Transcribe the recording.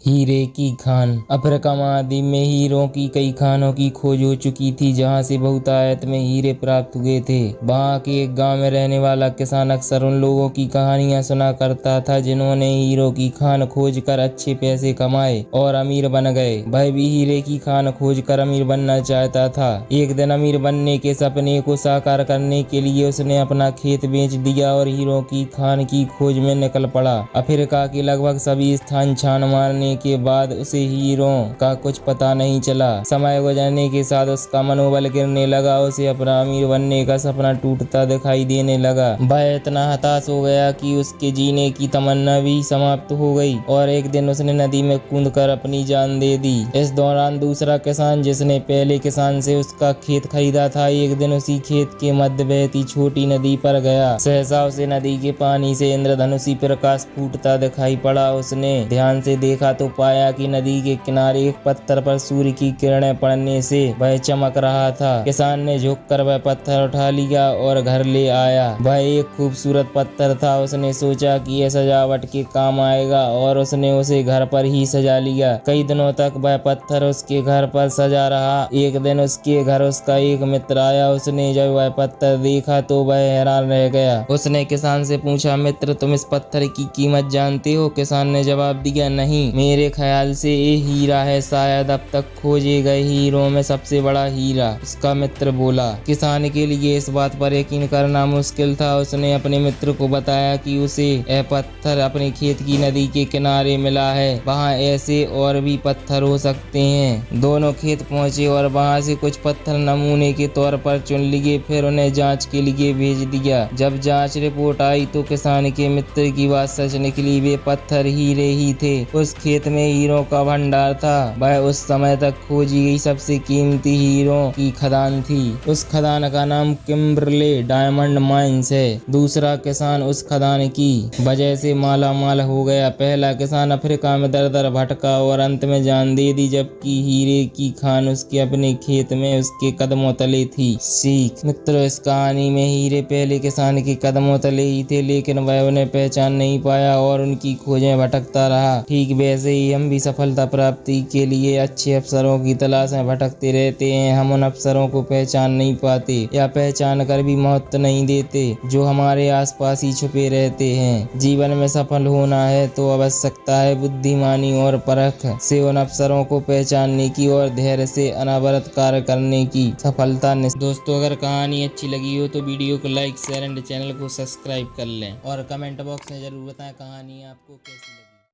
हीरे की खान। अफ्रीका महाद्वीप में हीरों की कई खानों की खोज हो चुकी थी, जहां से बहुतायत में हीरे प्राप्त हुए थे। वहां के एक गांव में रहने वाला किसान अक्सर उन लोगों की कहानियां सुना करता था जिन्होंने हीरों की खान खोज कर अच्छे पैसे कमाए और अमीर बन गए। वह भी हीरे की खान खोज कर अमीर बनना चाहता था। एक दिन अमीर बनने के सपने को साकार करने के लिए उसने अपना खेत बेच दिया और हीरों की खान की खोज में निकल पड़ा। अफ्रीका के लगभग सभी स्थान छान मारने के बाद उसे हीरों का कुछ पता नहीं चला। समय गुजरने के साथ उसका मनोबल गिरने लगा। उसे अपना अमीर बनने का सपना टूटता दिखाई देने लगा। वह इतना हताश हो गया कि उसके जीने की तमन्ना भी समाप्त हो गई और एक दिन उसने नदी में कूदकर अपनी जान दे दी। इस दौरान दूसरा किसान, जिसने पहले किसान से उसका खेत खरीदा था, एक दिन उसी खेत के मध्य बहती छोटी नदी पर गया। सहसा उसे नदी के पानी से इंद्रधनुषी प्रकाश फूटता दिखाई पड़ा। उसने ध्यान से देखा तो पाया कि नदी के किनारे एक पत्थर पर सूर्य की किरणें पड़ने से वह चमक रहा था। किसान ने झुककर वह पत्थर उठा लिया और घर ले आया। वह एक खूबसूरत पत्थर था। उसने सोचा कि यह सजावट के काम आएगा और उसने उसे घर पर ही सजा लिया। कई दिनों तक वह पत्थर उसके घर पर सजा रहा। एक दिन उसके घर उसका एक मित्र आया। उसने जब वह पत्थर देखा तो वह हैरान रह गया। उसने किसान से पूछा, मित्र, तुम इस पत्थर की कीमत जानते हो? किसान ने जवाब दिया, नहीं, मेरे ख्याल से ये हीरा है, शायद अब तक खोजे गए हीरों में सबसे बड़ा हीरा। उसका मित्र बोला। किसान के लिए इस बात पर यकीन करना मुश्किल था। उसने अपने मित्र को बताया कि उसे यह पत्थर अपने खेत की नदी के किनारे मिला है। वहाँ ऐसे और भी पत्थर हो सकते हैं। दोनों खेत पहुँचे और वहाँ से कुछ पत्थर नमूने के तौर पर चुन लिए, फिर उन्हें जांच के लिए भेज दिया। जब जांच रिपोर्ट आई तो किसान के मित्र की बात सच निकली। वे पत्थर हीरे ही थे। उस खेत में हीरों का भंडार था। वह उस समय तक खोजी गई सबसे कीमती हीरों की खदान थी। उस खदान का नाम किम्बरले डायमंड माइंस है। दूसरा किसान उस खदान की वजह से माला माल हो गया। पहला किसान अफ्रीका में दर दर भटका और अंत में जान दे दी, जबकि हीरे की खान उसके अपने खेत में उसके कदमों तले थी। सीख। मित्रों, इस कहानी में हीरे पहले किसान के कदमों तले ही थे, लेकिन वह उन्हें पहचान नहीं पाया और उनकी खोजें भटकता रहा। ठीक वैसे ही हम भी सफलता प्राप्ति के लिए अच्छे अवसरों की तलाश में भटकते रहते हैं। हम उन अवसरों को पहचान नहीं पाते या पहचान कर भी महत्व नहीं देते जो हमारे आसपास ही छुपे रहते हैं। जीवन में सफल होना है तो आवश्यकता है बुद्धिमानी और परख से उन अवसरों को पहचानने की और धैर्य से अनवरत कार्य करने की। सफलता दोस्तों, अगर कहानी अच्छी लगी हो तो वीडियो को लाइक, शेयर एंड चैनल को सब्सक्राइब कर लें और कमेंट बॉक्स में जरूर बताएं कहानी आपको कैसी लगी।